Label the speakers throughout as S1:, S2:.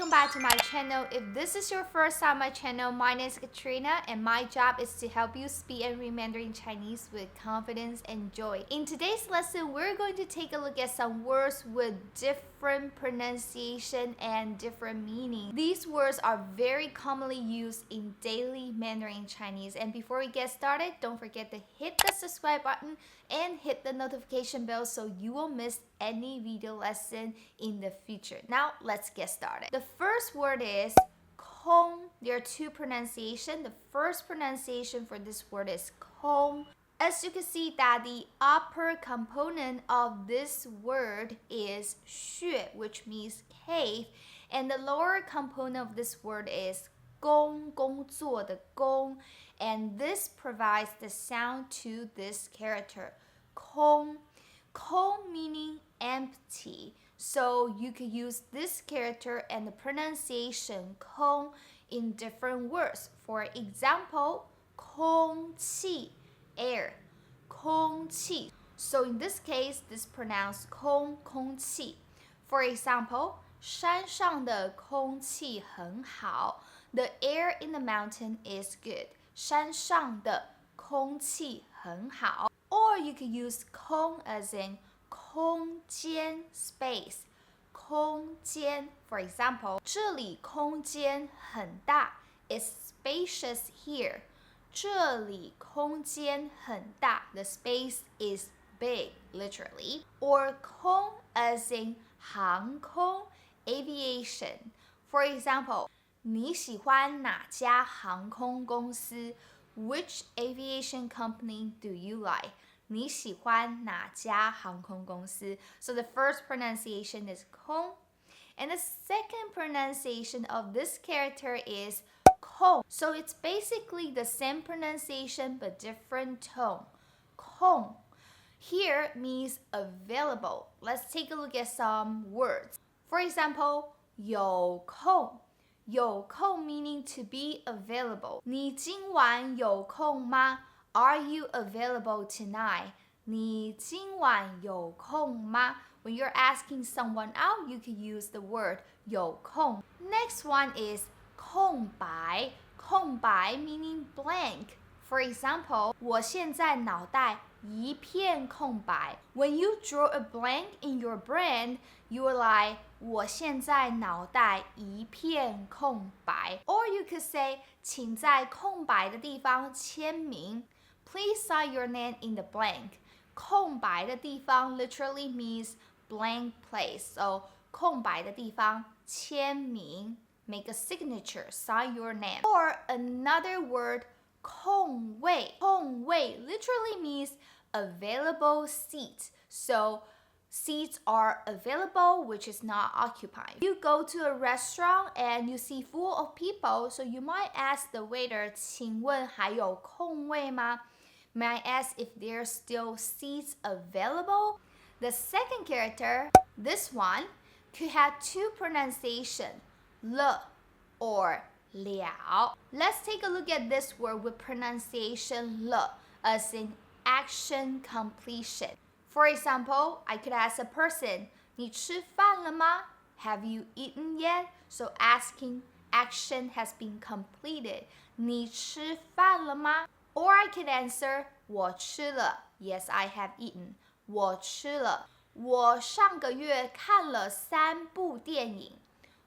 S1: welcome back to my channel. If this is your first time on my channel, my name is Katrina and my job is to help you speak and read Mandarin Chinese with confidence and joy. In today's lesson, we're going to take a look at some words with different pronunciation and different meaning. These words are very commonly used in daily Mandarin Chinese. And before we get started, don't forget to hit the subscribe button and hit the notification bell so you won't miss any video lesson in the future. Now let's get started. The first word is kong. There are two pronunciations. The first pronunciation for this word is kong. As you can see that the upper component of this word is 穴, which means cave, and the lower component of this word is 工,工作的工, and this provides the sound to this character. 空. 空 meaning empty. So you could use this character and the pronunciation 空 in different words. For example, 空气, air, 空气. So in this case, this pronounced 空,空气. For example, 山上的空气很好. The air in the mountain is good. 山上的空气很好. Or you could use 空 as in 空间 space. 空间. For example, 这里空间很大. It's spacious here. 这里空间很大. The space is big, literally. Or 空 as in 航空 aviation. For example, 你喜欢哪家航空公司? Which aviation company do you like? 你喜欢哪家航空公司? So the first pronunciation is 空. And the second pronunciation of this character is 空. So it's basically the same pronunciation but different tone. 空. Here means available. Let's take a look at some words. For example, 有空. 有空 meaning to be available. 你今晚有空吗? Are you available tonight? 你今晚有空吗? When you're asking someone out, you can use the word 有空. Next one is 空白. 空白 meaning blank. For example, 我现在脑袋一片空白. When you draw a blank in your brain, you are like, 我现在脑袋一片空白. Or you could say, 请在空白的地方签名. Please sign your name in the blank. 空白的地方 literally means blank place. So 空白的地方签名. Make a signature, sign your name. Or another word, 空位. 空位 literally means available seat. So seats are available, which is not occupied. You go to a restaurant and you see full of people, so you might ask the waiter, 请问还有空位吗? May I ask if there's still seats available? The second character, this one, could have two pronunciations, 了 or 了. Let's take a look at this word with pronunciation 了, as in action completion. For example, I could ask a person, 你吃饭了吗? Have you eaten yet? So asking action has been completed. 你吃饭了吗? Or I could answer, 我吃了. Yes, I have eaten. 我吃了. 我上个月看了3部电影.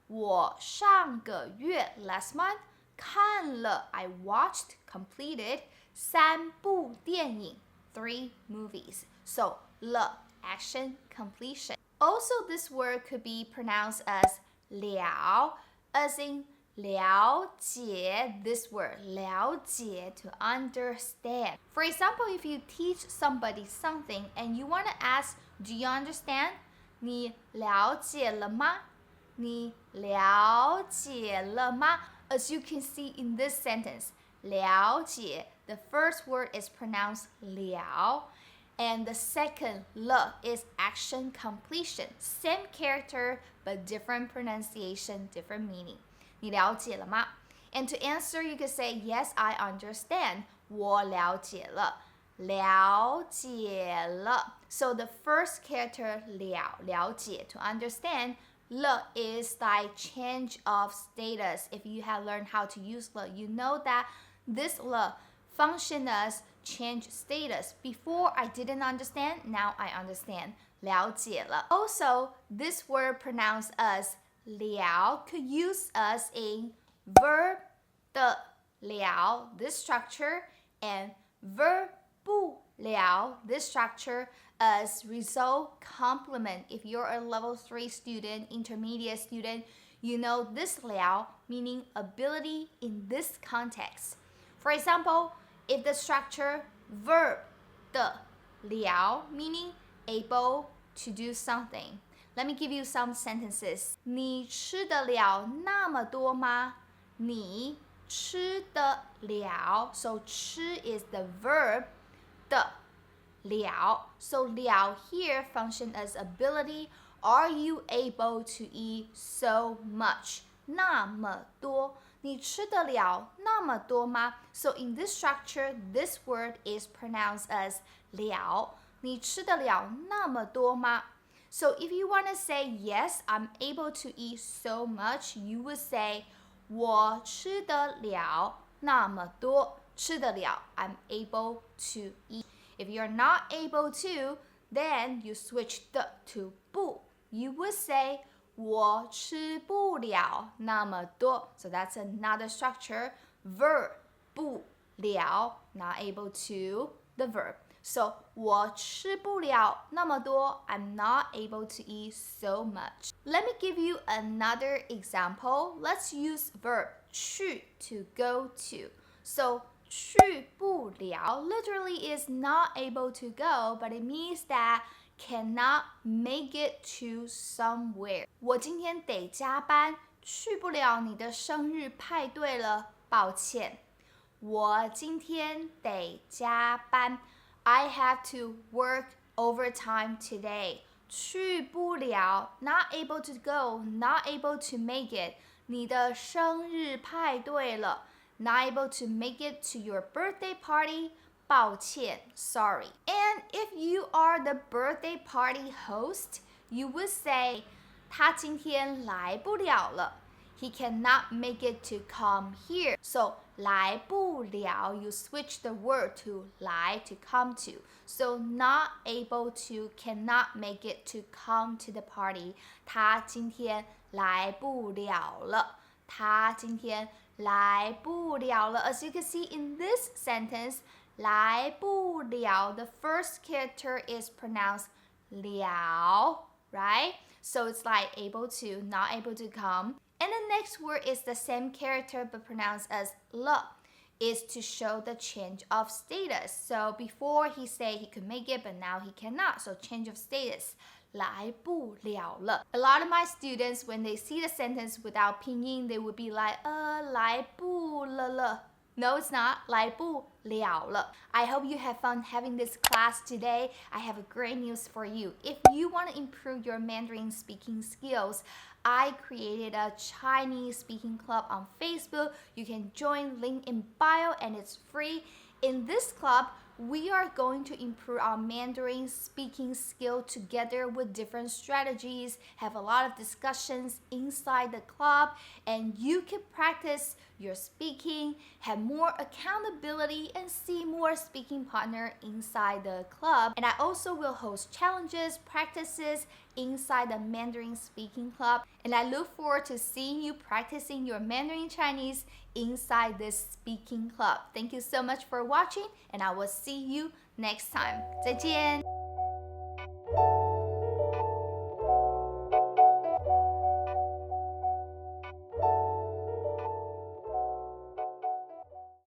S1: 我上个月 last month 看了 I watched, completed 3部电影 3 movies. So 了 action completion. Also, this word could be pronounced as 了 as in 了解. This word 了解 to understand. For example, if you teach somebody something and you want to ask, do you understand? 你了解了吗? 你了解了吗? As you can see in this sentence, 了解, the first word is pronounced 了, and the second 了 is action completion. Same character, but different pronunciation, different meaning. 你了解了吗? And to answer, you could say, yes, I understand. 我了解了. 了解了. So the first character 了解 to understand, Le is like change of status. If you have learned how to use le, you know that this le function as change status. Before I didn't understand, now I understand. 了解了. Also, this word pronounced as 了 could use as a verb 的了, this structure, and verb 不了, this structure as result complement. If you're a level 3 student, intermediate student, you know this 了 meaning ability in this context. For example, if the structure verb 的了 meaning able to do something. Let me give you some sentences. 你吃得了那么多吗？你吃得了. So 吃 is the verb 的了. So 了 here function as ability. Are you able to eat so much? 那么多。你吃得了那么多吗？ So in this structure, this word is pronounced as 了。你吃得了那么多吗？ So if you want to say, yes, I'm able to eat so much, you would say, 我吃得了那么多。吃得了, I'm able to eat. If you're not able to, then you switch the to 不. You would say, 我吃不了那么多. So that's another structure. Verb 不了, not able to, the verb. So 我吃不了那么多. I'm not able to eat so much. Let me give you another example. Let's use verb 去 to go to. So 去不了 literally is not able to go, but it means that cannot make it to somewhere. 我今天得加班，去不了你的生日派对了，抱歉。我今天得加班。I have to work overtime today. 去不了 not able to go, not able to make it. 你的生日派对了 not able to make it to your birthday party. 抱歉 sorry. And if you are the birthday party host, you would say 他今天来不了了. He cannot make it to come here. So 来不了, you switch the word to 来 to come to. So not able to, cannot make it to come to the party. 他今天来不了了。他今天来不了了. As you can see in this sentence, 来不了, the first character is pronounced 了, right? So it's like able to, not able to come. And the next word is the same character but pronounced as 了, is to show the change of status. So before he said he could make it, but now he cannot. So change of status. 来不了了. A lot of my students, when they see the sentence without pinyin, they would be like, 来不了了. No, it's not. 来不了了. I hope you have fun having this class today. I have a great news for you. If you want to improve your Mandarin speaking skills, I created a Chinese speaking club on Facebook. You can join, link in bio, and it's free. In this club, we are going to improve our Mandarin speaking skill together with different strategies, have a lot of discussions inside the club, and you can practice your speaking, have more accountability, and see more speaking partner inside the club. And I also will host challenges, practices inside the Mandarin speaking club. And I look forward to seeing you practicing your Mandarin Chinese inside this speaking club. Thank you so much for watching, and I will see you next time. 再见。